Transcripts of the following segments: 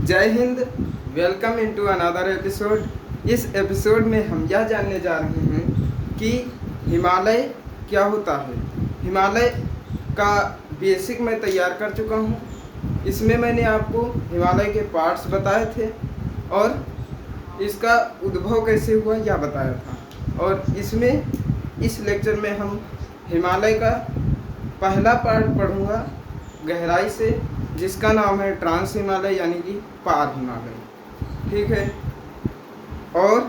जय Hind. Welcome into another episode. इस episode में हम यह जानने जा रहे हैं कि हिमालय क्या होता है। हिमालय का बेसिक मैं तैयार कर चुका हूँ। इसमें मैंने आपको हिमालय के पार्ट्स बताए थे और इसका उद्भव कैसे हुआ यह बताया था। और इसमें इस लेक्चर में हम हिमालय का पहला पार्ट पढ़ूँगा गहराई से, जिसका नाम है ट्रांस हिमालय यानी कि पार हिमालय। ठीक है। और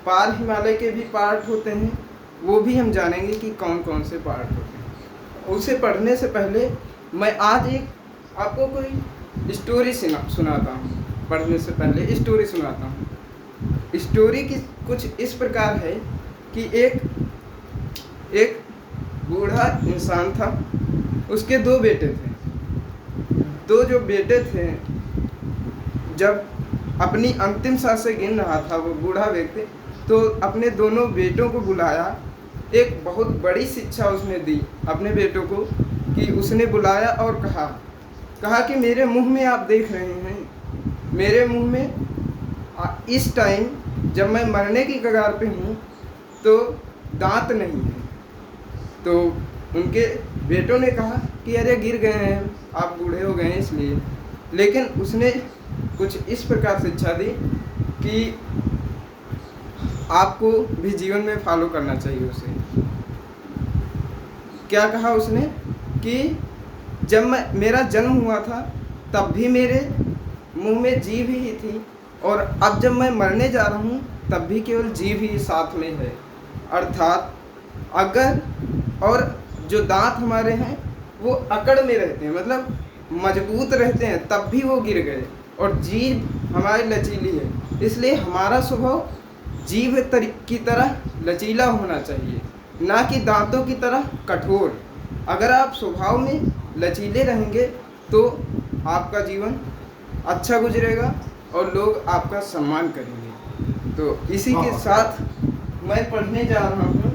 पार हिमालय के भी पार्ट होते हैं, वो भी हम जानेंगे कि कौन कौन से पार्ट होते हैं। उसे पढ़ने से पहले मैं आज एक आपको कोई स्टोरी सुनाता हूँ। पढ़ने से पहले स्टोरी सुनाता हूँ। स्टोरी की कुछ इस प्रकार है कि एक बूढ़ा इंसान था, उसके दो बेटे थे। दो जो बेटे थे, जब अपनी अंतिम सांसें गिन रहा था वो बूढ़ा व्यक्ति, तो अपने दोनों बेटों को बुलाया। एक बहुत बड़ी शिक्षा उसने दी अपने बेटों को कि उसने बुलाया और कहा कि मेरे मुंह में आप देख रहे हैं, मेरे मुंह में इस टाइम जब मैं मरने की कगार पे हूँ तो दांत नहीं है। तो उनके बेटों ने कहा कि अरे गिर गए हैं, आप बूढ़े हो गए हैं इसलिए। लेकिन उसने कुछ इस प्रकार शिक्षा दी कि आपको भी जीवन में फॉलो करना चाहिए उसे। क्या कहा उसने कि जब मेरा जन्म हुआ था तब भी मेरे मुंह में जीभ ही थी, और अब जब मैं मरने जा रहा हूँ तब भी केवल जीभ ही साथ में है। अर्थात अगर और जो दांत हमारे हैं वो अकड़ में रहते हैं, मतलब मजबूत रहते हैं, तब भी वो गिर गए। और जीभ हमारी लचीली है, इसलिए हमारा स्वभाव जीभ की तरह लचीला होना चाहिए, ना कि दांतों की तरह कठोर। अगर आप स्वभाव में लचीले रहेंगे तो आपका जीवन अच्छा गुजरेगा और लोग आपका सम्मान करेंगे। तो इसी के साथ मैं पढ़ने जा रहा हूँ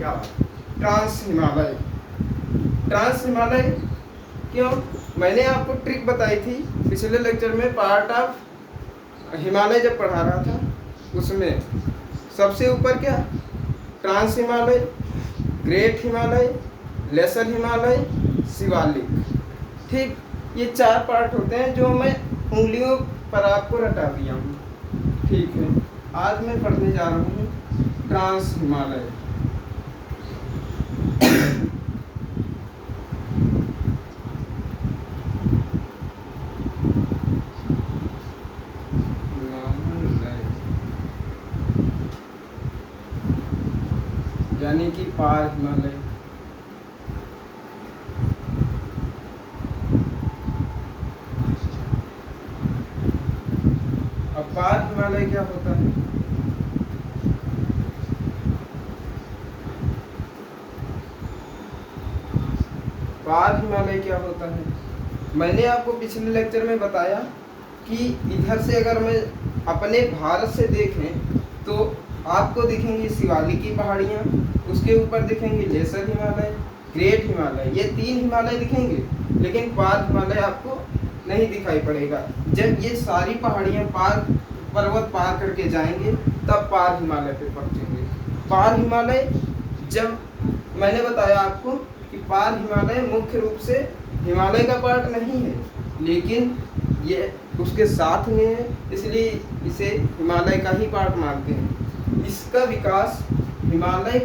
ट्रांस हिमालय। ट्रांस हिमालय क्यों? मैंने आपको ट्रिक बताई थी पिछले लेक्चर में, पार्ट ऑफ हिमालय जब पढ़ा रहा था उसमें सबसे ऊपर क्या trans Himalaya, great Himalaya, lesser Himalaya, Shivalik. ठीक, ये चार पार्ट होते हैं जो मैं उंगलियों पर आपको रटा दिया हूँ। ठीक है, आज मैं पढ़ने जा रहा हूँ ट्रांस हिमालय। यानी कि पार हिमालय। अब पार हिमालय क्या होता है? पार हिमालय क्या होता है? मैंने आपको पिछले लेक्चर में बताया कि इधर से अगर मैं अपने भारत से देखें तो आपको दिखेंगी शिवालिक की पहाड़ियाँ, उसके ऊपर दिखेंगे लेसर हिमालय, ग्रेट हिमालय, ये तीन हिमालय दिखेंगे। लेकिन पार हिमालय आपको नहीं दिखाई पड़ेगा। जब ये सारी पहाड़ियाँ पर्वत पार करके जाएंगे तब पार हिमालय पे पहुँचेंगे। पार हिमालय, जब मैंने बताया आपको कि पार हिमालय मुख्य रूप से हिमालय का पार्ट नहीं है, लेकिन ये उसके साथ में है, इसलिए इसे हिमालय का ही पार्ट मानते हैं। इसका विकास हिमालय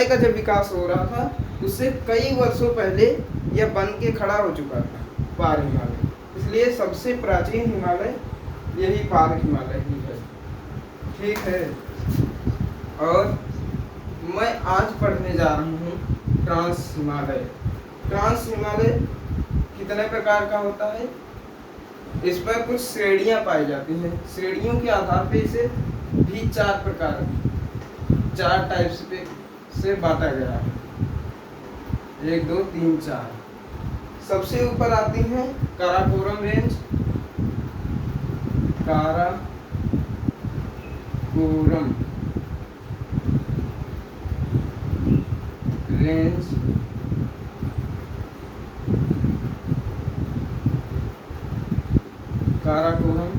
का जब विकास हो रहा था उससे कई वर्षों पहले यह बन के खड़ा हो चुका था पार हिमालय। इसलिए सबसे प्राचीन हिमालय यही पार हिमालय ही है। ठीक है। और मैं आज पढ़ने जा रहा हूँ ट्रांस हिमालय। ट्रांस हिमालय कितने प्रकार का होता है? इस पर कुछ श्रेणियां पाई जाती हैं। श्रेणियों के आधार पे इसे भी चार टाइप्स पे से बांटा गया है। 1 2 3 4। सबसे ऊपर आती हैं काराकोरम रेंज, काराकोरम रेंज, काराकोरम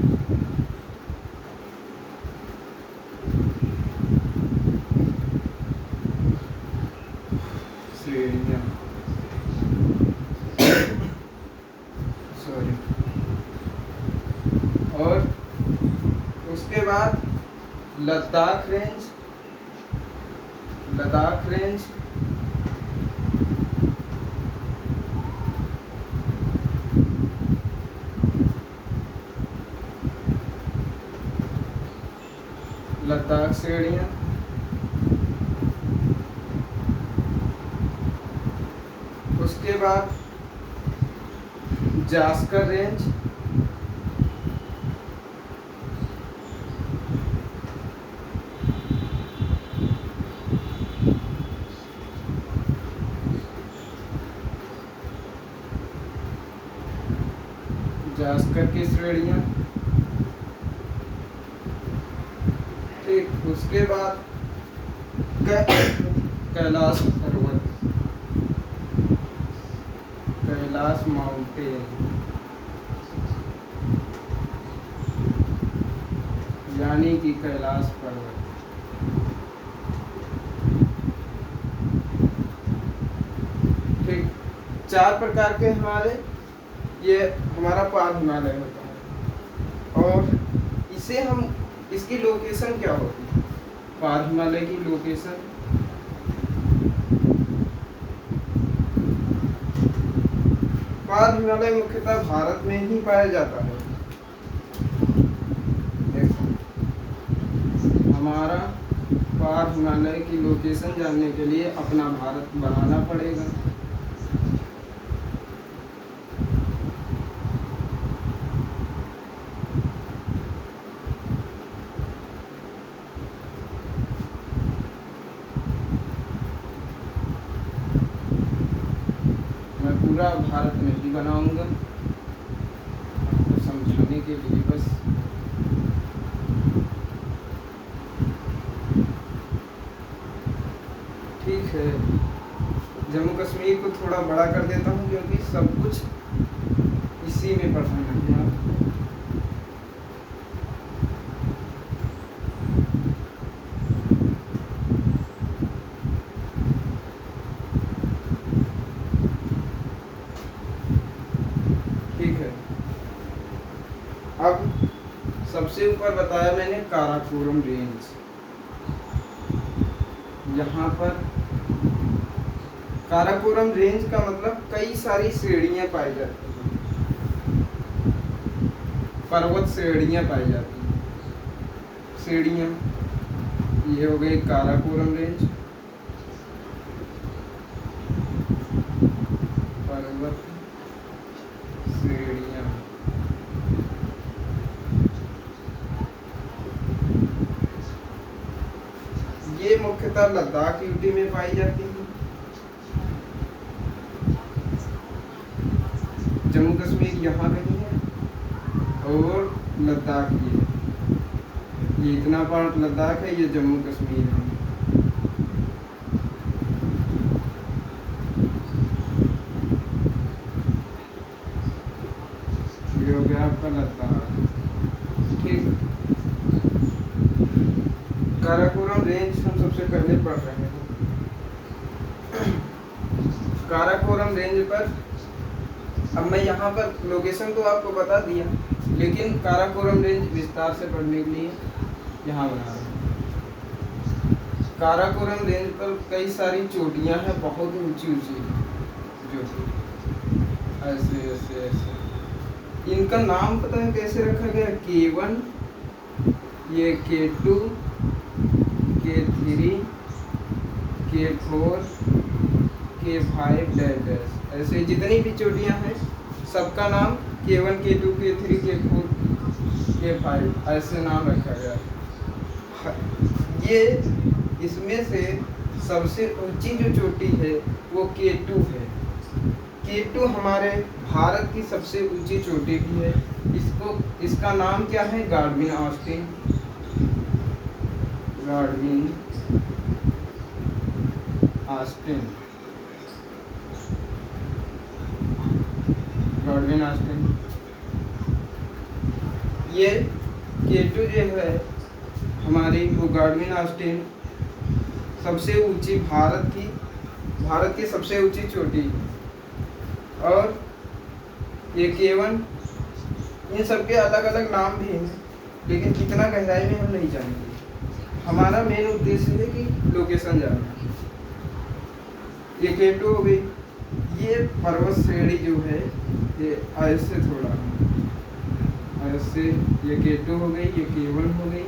श्रेणियाँ, सॉरी। और उसके बाद लद्दाख रेंज, लद्दाख रेंज, लद्दाख श्रेणियाँ, उसके बाद जास्कर रेंज, जास्कर की श्रेणियाँ, ठीक। उसके बाद कैलाश पर्वत, कैलाश माउंटेन, यानी कि कैलाश पर्वत। ठीक, 4 प्रकार के हमारे ये हमारा पार हिमालय होता है। और इसे हम, इसकी लोकेशन क्या होती है? पार हिमालय की लोकेशन, पार हिमालय मुख्यतः भारत में ही पाया जाता है। देखो, हमारा पार हिमालय की लोकेशन जानने के लिए अपना भारत बनाना पड़ेगा। मैं पूरा भारत नहीं बनाऊंगा, आपको समझाने के लिए बस। ठीक है, जम्मू कश्मीर को थोड़ा बड़ा कर देता हूँ क्योंकि सब कुछ इसी में पढ़ना है। ठीक है, अब सबसे ऊपर बताया मैंने काराकोरम रेंज। यहाँ पर काराकोरम रेंज का मतलब कई सारी श्रेणियां पाई जाती हैं, पर्वत श्रेणियां पाई जाती हैं। श्रेणियां ये हो गई काराकोरम रेंज, पर्वत श्रेणियां। ये मुख्यतः लद्दाख यूटी में पाई जाती है। जम्मू कश्मीर यहाँ कहीं है और लद्दाख ये इतना पार्ट लद्दाख है, ये जम्मू कश्मीर है। ये हो गया आपका लद्दाख। ठीक, काराकोरम रेंज हम सबसे पहले पढ़ रहे हैं। काराकोरम रेंज पर अब मैं यहाँ पर लोकेशन तो आपको बता दिया, लेकिन काराकोरम रेंज विस्तार से पढ़ने के लिए यहाँ बना रहा हूँ। काराकोरम रेंज पर कई सारी चोटियाँ हैं, बहुत ऊंची ऊंची जो ऐसे ऐसे ऐसे। इनका नाम पता है कैसे रखा गया? K1, ये K2, K3, K4, K5 dash. ऐसे जितनी भी चोटियाँ हैं सबका नाम K1, K2, K3, K4, K5 ऐसे नाम रखा गया है। ये इसमें से सबसे ऊंची जो चोटी है वो K2 है। K2 हमारे भारत की सबसे ऊंची चोटी भी है। इसका नाम क्या है? गाडविन ऑस्टिन। गाडविन Austin, गाडविन Austin. ये K2 जो है हमारी वो गार्डविन ऑस्टिन सबसे ऊंची भारत की सबसे ऊंची चोटी, और ये K1 इन सबके अलग अलग नाम भी हैं, लेकिन कितना गहराई में हम नहीं जानेंगे। हमारा मेन उद्देश्य है कि लोकेशन जानना। ये K2 हो गई। ये पर्वत श्रेणी जो है ये ऐसे थोड़ा ऐसे, ये K2 हो गई, ये K1 हो गई।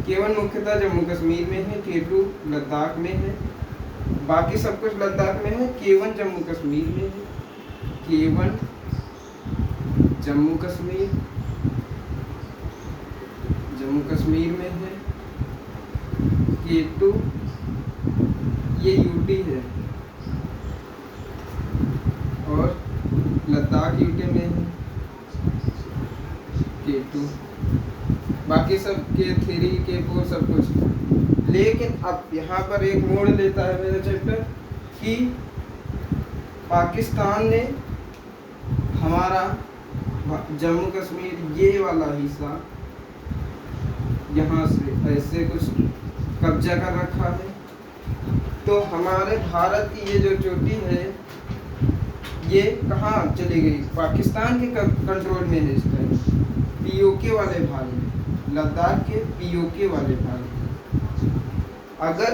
K1 मुख्यतः जम्मू कश्मीर में है, K2 लद्दाख में है, बाकी सब कुछ लद्दाख में है। K1 जम्मू कश्मीर में है, K1 जम्मू कश्मीर में है। K2 ये यूटी है और लद्दाख यूटी में है K2, बाकी सब K3 K4 सब कुछ। लेकिन अब यहाँ पर एक मोड़ लेता है मेरा चैप्टर कि पाकिस्तान ने हमारा जम्मू कश्मीर ये वाला हिस्सा यहाँ से ऐसे कुछ कब्जा कर रखा है। तो हमारे भारत की ये जो चोटी है ये कहाँ चली गई? पाकिस्तान के कंट्रोल में है इस टाइम, POK वाले भाग में, लद्दाख के POK वाले भाग में। अगर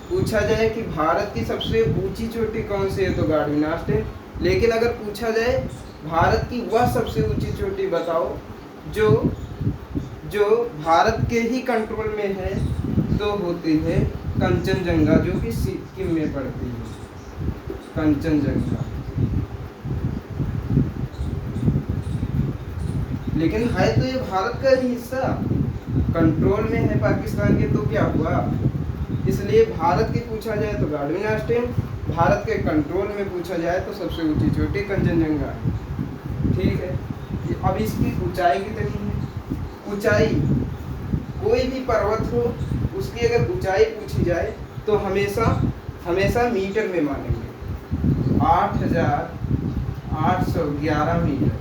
पूछा जाए कि भारत की सबसे ऊंची चोटी कौन सी है तो गार्डविन ऑस्टिन। लेकिन अगर पूछा जाए भारत की वह सबसे ऊंची चोटी बताओ जो भारत के ही कंट्रोल में है, तो होती है कंचनजंगा, जो कि सिक्किम में पड़ती है। कंचनजंगा, लेकिन है तो ये भारत का ही हिस्सा, कंट्रोल में है पाकिस्तान के, तो क्या हुआ? इसलिए भारत की पूछा जाए तो गार्डविन ऑस्टिन, भारत के कंट्रोल में पूछा जाए तो सबसे ऊंची चोटी कंचनजंगा है। ठीक है। अब इसकी ऊंचाई कितनी है? ऊंचाई, कोई भी पर्वत हो उसकी अगर ऊंचाई पूछी जाए तो हमेशा मीटर में मानेंगे। 8,811 मीटर,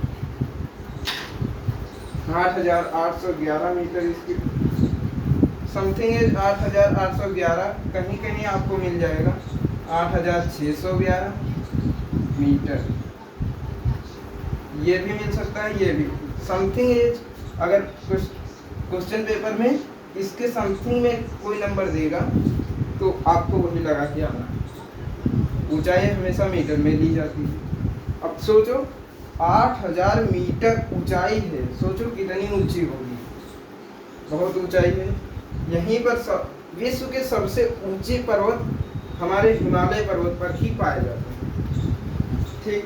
8,811 मीटर इसकी समथिंग है। 8,811 कहीं कहीं आपको मिल जाएगा 8,611 मीटर, ये भी मिल सकता है, ये भी समथिंग एज। अगर कुछ क्वेश्चन पेपर में इसके समथिंग में कोई नंबर देगा तो आपको वही लगा के आना। ऊंचाई हमेशा मीटर में ली जाती है। अब सोचो 8,000 मीटर ऊंचाई है, सोचो कितनी ऊंची होगी, बहुत ऊंचाई है। यहीं पर विश्व के सबसे ऊंचे पर्वत हमारे हिमालय पर्वत पर ही पाए जाते हैं। ठीक,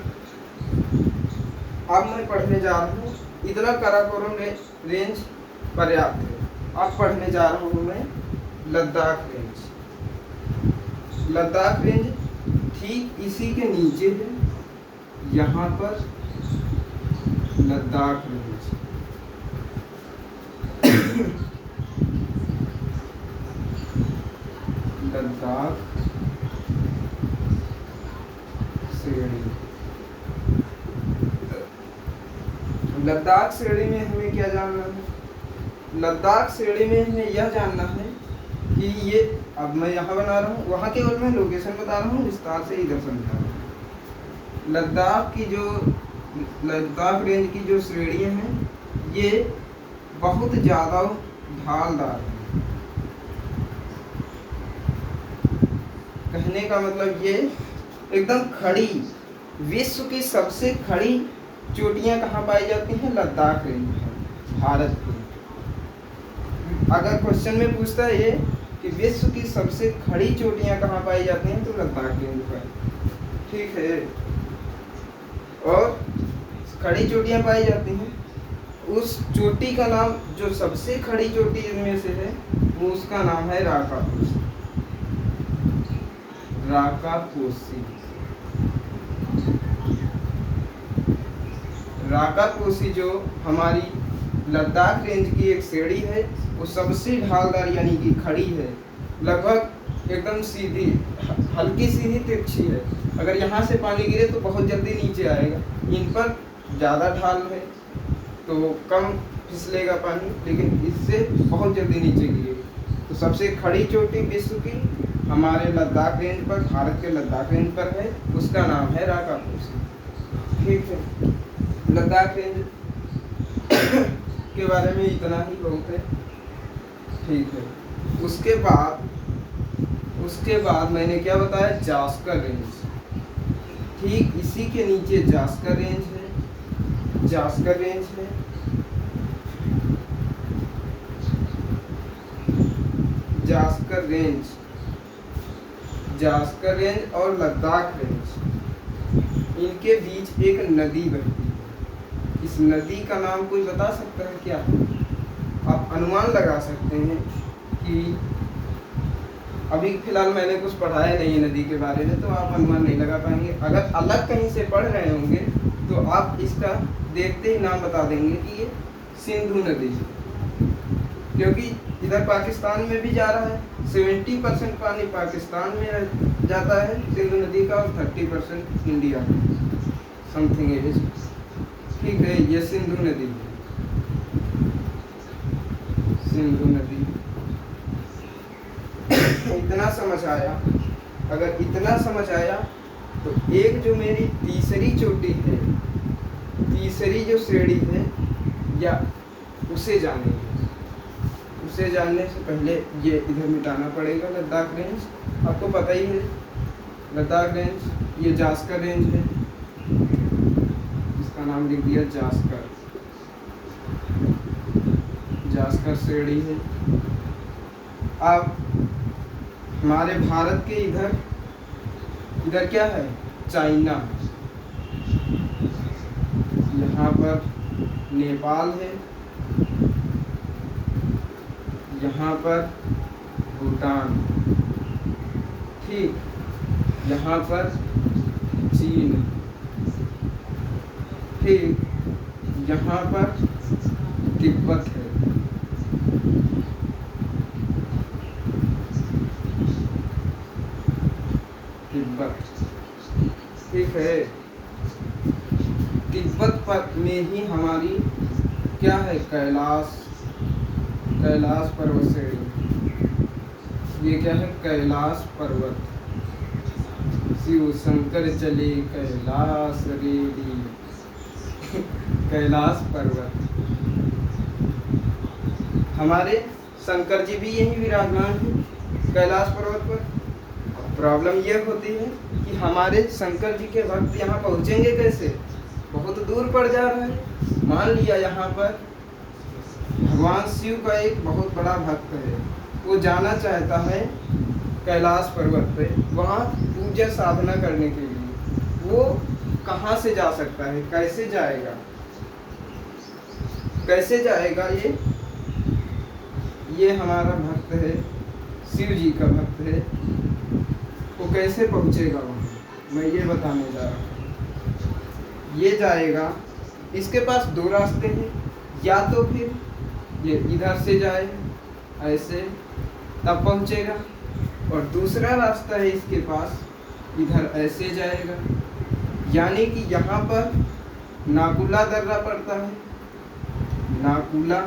अब मैं पढ़ने जा रहा हूँ, इतना काराकोरम रेंज पर्याप्त है। अब पढ़ने जा रहा हूँ मैं लद्दाख रेंज। लद्दाख रेंज ठीक इसी के नीचे है, यहाँ पर लद्दाख रेंज। लद्दाख श्रेणी। लद्दाख श्रेणी में हमें क्या जानना है? लद्दाख श्रेणी में हमें यह जानना है कि ये, अब मैं यहाँ बना रहा हूँ, वहाँ केवल मैं लोकेशन बता रहा हूँ, विस्तार से इधर समझा रहा हूँ। लद्दाख रेंज की जो श्रेणियाँ हैं ये बहुत ज़्यादा ढालदार है। कहने का मतलब ये एकदम खड़ी, विश्व की सबसे खड़ी चोटियाँ कहाँ पाई जाती हैं? लद्दाख रेंज में, भारत की। अगर क्वेश्चन में पूछता है ये कि विश्व की सबसे खड़ी चोटियाँ कहाँ पाई जाती हैं, तो लद्दाख रेंज पर। ठीक है। और खड़ी चोटियाँ पाई जाती हैं, उस चोटी का नाम, जो सबसे खड़ी चोटी इनमें से है, वो उसका नाम है राकापोसी। राकापोसी, राकापोसी जो हमारी लद्दाख रेंज की एक श्रेणी है, वो सबसे ढालदार यानी कि खड़ी है, लगभग एकदम सीधी, हल्की सीधी तिरछी है। अगर यहाँ से पानी गिरे तो बहुत जल्दी नीचे आएगा, इन पर ज़्यादा ढाल है, तो कम फिसलेगा पानी, लेकिन इससे बहुत जल्दी नीचे गिरेगा। तो सबसे खड़ी चोटी विश्व की हमारे लद्दाख रेंज पर, भारत के लद्दाख रेंज पर है, उसका नाम है राकापोसी। ठीक है, लद्दाख रेंज के बारे में इतना ही बहुत है। ठीक है, उसके बाद मैंने क्या बताया, जास्कर रेंज। ठीक इसी के नीचे जास्कर रेंज है, जास्कर रेंज है। जास्कर रेंज, जास्कर रेंज और लद्दाख रेंज, इनके बीच एक नदी बहती है। इस नदी का नाम कोई बता सकता है क्या? आप अनुमान लगा सकते हैं कि अभी फिलहाल मैंने कुछ पढ़ाया नहीं है नदी के बारे में, तो आप अनुमान नहीं लगा पाएंगे। अगर अलग कहीं से पढ़ रहे होंगे तो आप इसका देखते ही नाम बता देंगे कि ये सिंधु नदी है, क्योंकि इधर पाकिस्तान में भी जा रहा है। 70% पानी पाकिस्तान में जाता है सिंधु नदी का, और 30% इंडिया में, समथिंग इट इज। ठीक है, ये सिंधु नदी है, सिंधु नदी। इतना समझ आया? अगर इतना समझ आया तो एक जो मेरी तीसरी चोटी है, तीसरी जो श्रेणी है, या उसे जानेंगे। उसे जानने से पहले ये इधर मिटाना पड़ेगा। लद्दाख रेंज आपको पता ही है, लद्दाख रेंज, ये जास्कर रेंज है, इसका नाम लिख दिया जास्कर, जास्कर श्रेणी है। अब हमारे भारत के इधर क्या है, चाइना, यहाँ पर नेपाल है, यहाँ पर भूटान, ठीक, यहाँ पर चीन, ठीक, यहाँ पर तिब्बत है, तिब्बत, ठीक है। तिब्बत पर में ही हमारी क्या है, कैलाश, कैलाश पर्वत श्रेणी। ये क्या है, कैलाश पर्वत। शिव शंकर चले कैलाश रेडी कैलाश पर्वत। हमारे शंकर जी भी यही विराजमान है कैलाश पर्वत पर। प्रॉब्लम ये होती है कि हमारे शंकर जी के भक्त यहाँ पहुँचेंगे कैसे, बहुत दूर पड़ जा रहा है। मान लिया यहाँ पर भगवान शिव का एक बहुत बड़ा भक्त है, वो जाना चाहता है कैलाश पर्वत पे, वहाँ पूजा साधना करने के लिए। वो कहाँ से जा सकता है, कैसे जाएगा, कैसे जाएगा? ये हमारा भक्त है, शिव जी का भक्त है, वो कैसे पहुँचेगा वहाँ, मैं ये बताने जा रहा हूँ। ये जाएगा, इसके पास दो रास्ते हैं, या तो फिर ये इधर से जाए ऐसे, तब पहुँचेगा, और दूसरा रास्ता है इसके पास, इधर ऐसे जाएगा। यानी कि यहाँ पर नाकुला दर्रा पड़ता है, नाकुला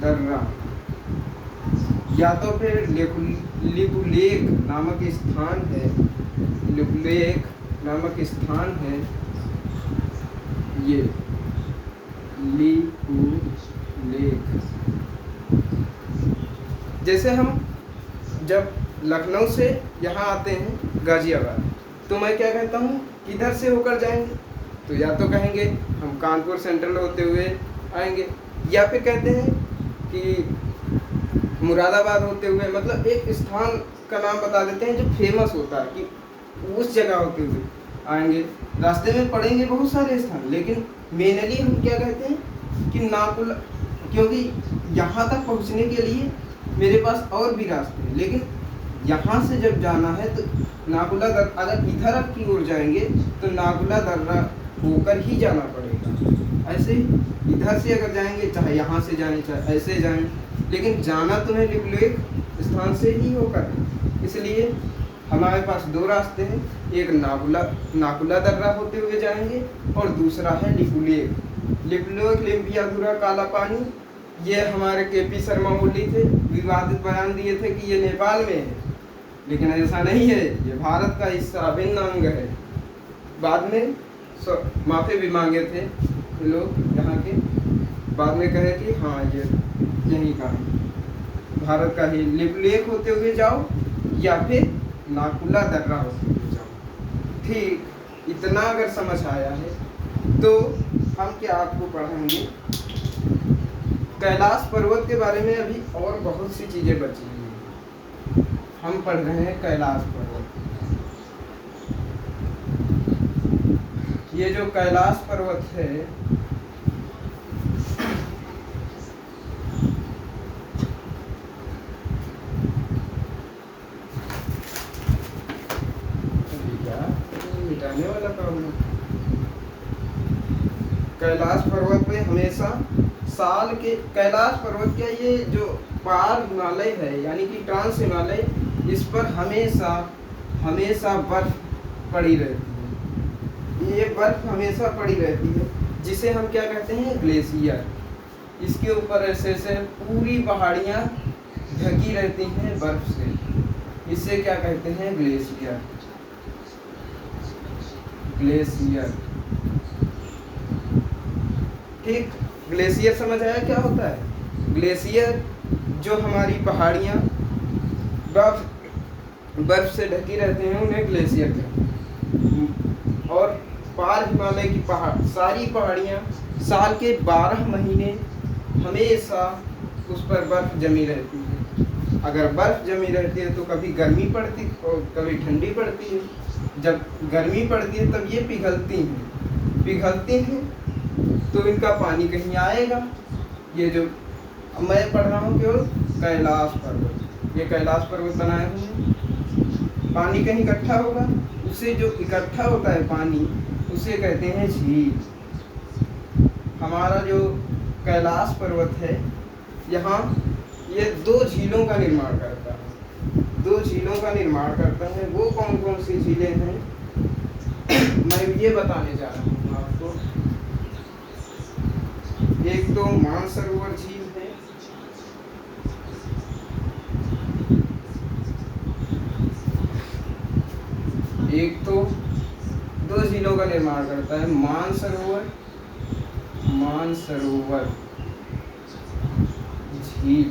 दर्रा, या तो फिर लिपुलेख नामक स्थान है, लिपुलेख नामक स्थान है, ये लिपुलेख। जैसे हम जब लखनऊ से यहाँ आते हैं गाजियाबाद, तो मैं क्या कहता हूँ, किधर से होकर जाएंगे? तो या तो कहेंगे हम कानपुर सेंट्रल होते हुए आएंगे, या फिर कहते हैं कि मुरादाबाद होते हुए, मतलब एक स्थान का नाम बता देते हैं जो फेमस होता है कि उस जगह होते हुए आएंगे। रास्ते में पड़ेंगे बहुत सारे स्थान, लेकिन मेनली हम क्या कहते हैं कि नाकुला, क्योंकि यहाँ तक पहुँचने के लिए मेरे पास और भी रास्ते हैं, लेकिन यहाँ से जब जाना है तो नाकुला दर्रा, अगर इधर की ओर जाएंगे तो नाकुला दर्रा होकर ही जाना पड़ेगा। ऐसे ही इधर से अगर जाएंगे, चाहे यहाँ से जाएं चाहे ऐसे जाएं, लेकिन जाना तुम्हें लिपुलेख स्थान से ही होकर। इसलिए हमारे पास दो रास्ते हैं, एक नाकुला दर्रा होते हुए जाएंगे और दूसरा है लिपुलेख। लिपलोक लिम्पियाधुरा काला पानी, ये हमारे KP शर्मा ओली थे, विवादित बयान दिए थे कि ये नेपाल में है, लेकिन ऐसा नहीं है, ये भारत का हिस्सा अभिन्न अंग है। बाद में माफी भी मांगे थे लोग यहाँ के, बाद में कहे कि हाँ ये यहीं का है, भारत का ही लिपलेख होते हुए जाओ या फिर नाकुला दर्रा होते हुए जाओ। ठीक, इतना अगर समझ आया है तो हम क्या आपको पढ़ाएंगे कैलाश पर्वत के बारे में। अभी और बहुत सी चीज़ें बची हैं, हम पढ़ रहे हैं कैलाश पर्वत। ये जो कैलाश पर्वत है, मिटाने वाला काम है। कैलाश पर्वत पे हमेशा साल के, कैलाश पर्वत क्या, ये जो पार हिमालय है यानी कि ट्रांस हिमालय, इस पर हमेशा हमेशा बर्फ पड़ी रहती है। ये बर्फ हमेशा पड़ी रहती है, जिसे हम क्या कहते हैं, ग्लेशियर। इसके ऊपर ऐसे ऐसे पूरी पहाड़ियाँ ढकी रहती हैं बर्फ से, इसे क्या कहते हैं, ग्लेशियर। ग्लेशियर, ठीक। ग्लेशियर समझ आया क्या होता है? ग्लेशियर जो हमारी पहाड़ियाँ बर्फ से ढकी रहते हैं उन्हें ग्लेशियर कहते हैं। और पार हिमालय की सारी पहाड़ियाँ साल के 12 महीने हमेशा उस पर बर्फ जमी रहती है। अगर बर्फ जमी रहती है तो कभी गर्मी पड़ती और कभी ठंडी पड़ती है। जब गर्मी पड़ती है तब ये पिघलती हैं तो इनका पानी कहीं आएगा। ये जो मैं पढ़ रहा हूँ केवल कैलाश पर्वत, ये कैलाश पर्वत बनाए हुए, पानी कहीं इकट्ठा होगा, उसे जो इकट्ठा होता है पानी उसे कहते हैं झील। हमारा जो कैलाश पर्वत है यहाँ ये 2 झीलों का निर्माण करता है। 2 झीलों का निर्माण करता है। वो कौन कौन सी झीलें हैं मैं ये बताने जा रहा हूँ आपको। एक तो मानसरोवर झील है, एक तो 2 झीलों का निर्माण करता है, मानसरोवर झील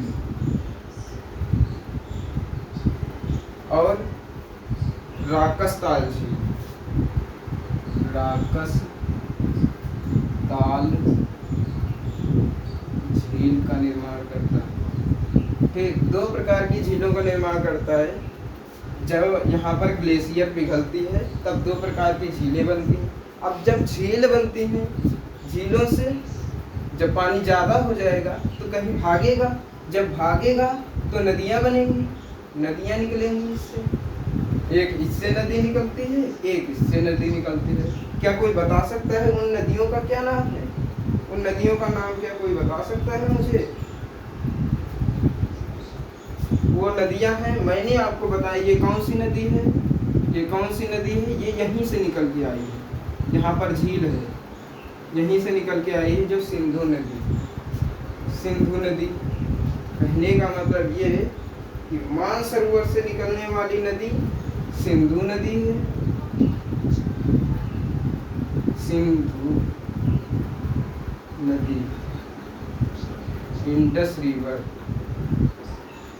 और राकसताल झील। राकसताल झील का निर्माण करता है। ठीक, 2 प्रकार की झीलों का निर्माण करता है। जब यहाँ पर ग्लेशियर पिघलती है तब 2 प्रकार की झीलें बनती हैं। अब जब झील बनती हैं, झीलों से जब पानी ज़्यादा हो जाएगा तो कहीं भागेगा, जब भागेगा तो नदियाँ बनेंगी, नदियाँ निकलेंगी इससे। एक इससे नदी निकलती है, एक इससे नदी निकलती है। क्या कोई बता सकता है उन नदियों का क्या नाम है? उन नदियों का नाम क्या कोई बता सकता है मुझे? वो नदियां हैं, मैंने आपको बताया। ये कौन सी नदी है? ये कौन सी नदी है? ये यहीं से निकल के आई है, यहाँ पर झील है, यहीं से निकल के आई है, जो सिंधु नदी। सिंधु नदी कहने का मतलब ये है कि मानसरोवर से निकलने वाली नदी सिंधु नदी है। सिंधु नदी, इंडस रिवर,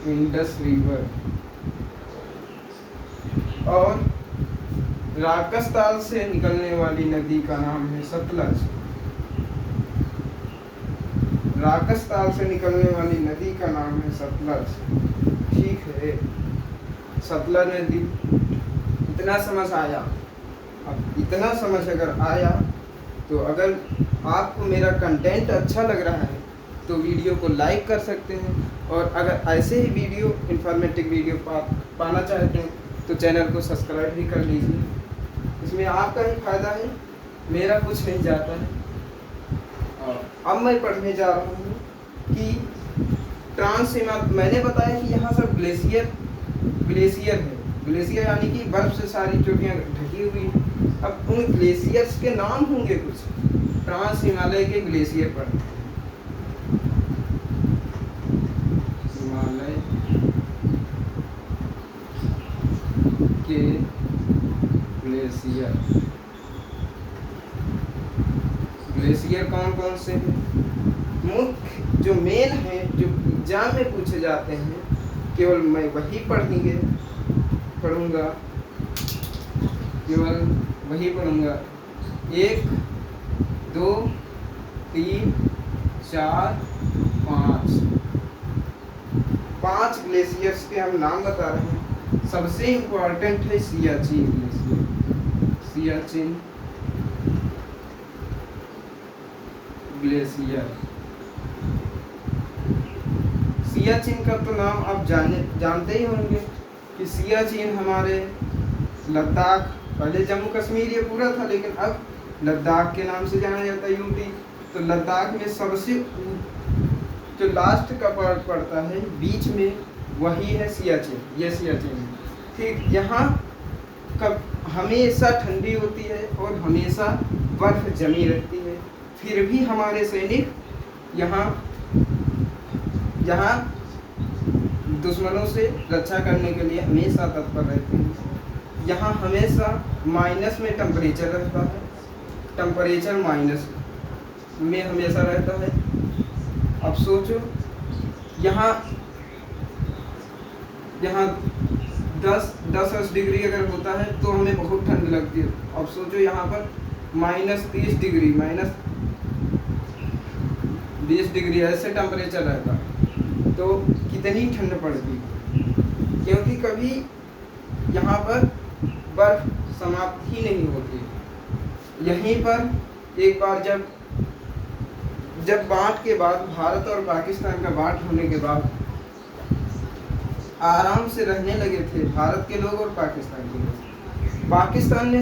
इंडस रिवर। और राकसताल से निकलने वाली नदी का नाम है सतलज। राकसताल से निकलने वाली नदी का नाम है सतलज। ठीक है, सतलज नदी। इतना समझ आया? अब इतना समझ अगर आया तो अगर आपको मेरा कंटेंट अच्छा लग रहा है तो वीडियो को लाइक कर सकते हैं, और अगर ऐसे ही वीडियो इन्फॉर्मेटिव वीडियो पाना चाहते हैं तो चैनल को सब्सक्राइब भी कर लीजिए। इसमें आपका ही फायदा है, मेरा कुछ नहीं जाता है। और अब मैं पढ़ने जा रहा हूँ कि मैंने बताया कि यहाँ सब ग्लेशियर है। ग्लेशियर यानी कि बर्फ से सारी चोटियाँ ढकी हुई हैं। अब उन ग्लेशियर्स के नाम होंगे कुछ, ट्रांस हिमालय के ग्लेशियर पड़ते हैं। हिमालय के ग्लेशियर, ग्लेशियर कौन कौन से हैं? मुख्य जो मेन है, जो एग्जाम में पूछे जाते हैं, केवल मैं वही पढ़ूंगा, केवल वही पढ़ूंगा। 1 2 3 4 5 ग्लेशियर्स के हम नाम बता रहे हैं। सबसे इम्पोर्टेंट है सियाचिन ग्लेशियर, सियाचिन ग्लेशियर। सियाचिन का तो नाम आप जानते ही होंगे कि सियाचिन हमारे लद्दाख, पहले जम्मू कश्मीर ये पूरा था, लेकिन अब लद्दाख के नाम से जाना जाता है, यूटी। तो लद्दाख में सबसे जो लास्ट का पार्ट पड़ता है बीच में, वही है सियाचिन, ये सियाचिन है। ठीक, यहाँ कब हमेशा ठंडी होती है और हमेशा बर्फ जमी रहती है, फिर भी हमारे सैनिक यहाँ दुश्मनों से रक्षा करने के लिए हमेशा तत्पर रहते हैं। यहाँ हमेशा माइनस में टेम्परेचर रहता है, टेम्परेचर माइनस में हमेशा रहता है। अब सोचो, यहाँ 10 डिग्री अगर होता है तो हमें बहुत ठंड लगती है। अब सोचो यहाँ पर -30 डिग्री, -20 डिग्री ऐसे टेम्परेचर रहता है, तो कितनी ठंड पड़ती, क्योंकि कभी यहाँ पर बर्फ समाप्त ही नहीं होती। यहीं पर एक बार जब बांट के बाद, भारत और पाकिस्तान का बांट होने के बाद आराम से रहने लगे थे भारत के लोग और पाकिस्तान के लोग। पाकिस्तान ने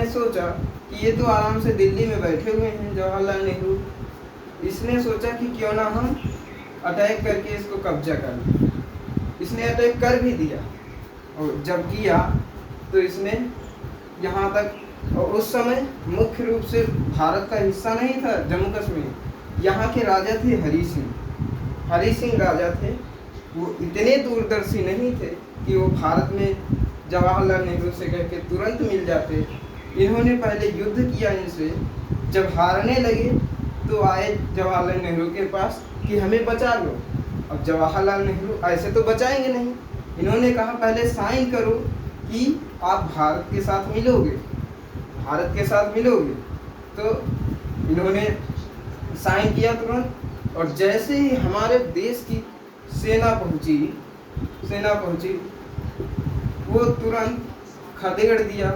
सोचा कि ये तो आराम से दिल्ली में बैठे हुए हैं जवाहरलाल नेहरू, इसने सोचा कि क्यों ना हम अटैक करके इसको कब्जा कर लें। इसने अटैक कर भी दिया, और जब किया तो इसने यहाँ तक, और उस समय मुख्य रूप से भारत का हिस्सा नहीं था जम्मू कश्मीर। यहाँ के राजा थे हरी सिंह राजा थे। वो इतने दूरदर्शी नहीं थे कि वो भारत में जवाहरलाल नेहरू से कह के तुरंत मिल जाते। इन्होंने पहले युद्ध किया इनसे, जब हारने लगे तो आए जवाहरलाल नेहरू के पास कि हमें बचा लो। अब जवाहरलाल नेहरू ऐसे तो बचाएंगे नहीं, इन्होंने कहा पहले साइन करो कि आप भारत के साथ मिलोगे। तो इन्होंने साइन किया तुरंत, और जैसे ही हमारे देश की सेना पहुंची वो तुरंत खदेड़ दिया,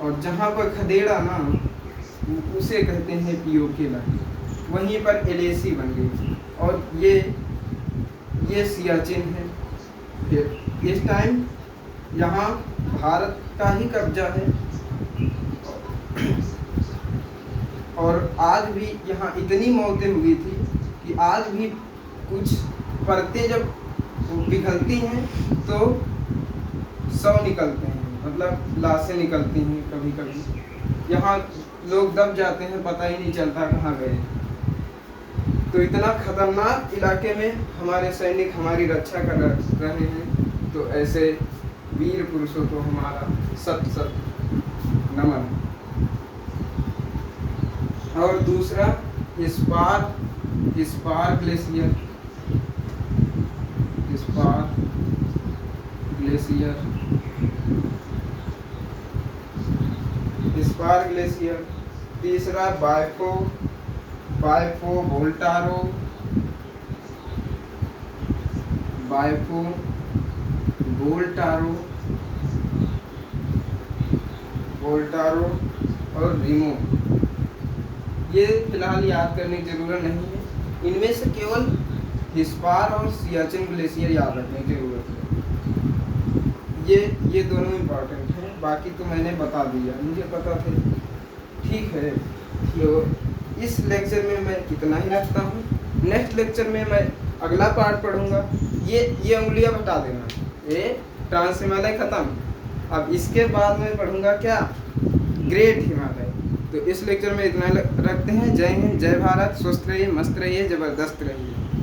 और जहाँ पर खदेड़ा ना, उसे कहते हैं पीओके लाइन, वहीं पर LAC बन गई। और ये सियाचिन है। फिर इस टाइम यहाँ भारत का ही कब्जा है, और आज भी यहाँ इतनी मौतें हुई थी कि आज भी कुछ परतें जब पिघलती हैं तो 100 निकलते हैं, मतलब लाशें निकलती हैं। कभी कभी यहाँ लोग दब जाते हैं, पता ही नहीं चलता कहाँ गए। तो इतना खतरनाक इलाके में हमारे सैनिक हमारी रक्षा कर रहे हैं, तो ऐसे वीर पुरुषों को हमारा सत नमन। और दूसरा स्पार ग्लेशियर, तीसरा बायफो वोल्टारो और रिमो। ये फिलहाल याद करने की जरूरत नहीं है, इनमें से केवल हिस्पार और सियाचिन ग्लेशियर याद रखने की जरूरत है। ये दोनों इम्पॉर्टेंट हैं, बाकी तो मैंने बता दिया, मुझे पता थे। ठीक है, तो इस लेक्चर में मैं इतना ही रखता हूँ। नेक्स्ट लेक्चर में मैं अगला पार्ट पढ़ूंगा। ये उंगलियां बता देना, ये ट्रांस हिमालय खत्म। अब इसके बाद मैं पढ़ूंगा क्या, ग्रेट हिमालय। तो तो इस लेक्चर में इतना रखते हैं। जय हिंद, जय भारत, स्वस्थ रहिए, मस्त रहिए, ज़बरदस्त रहिए।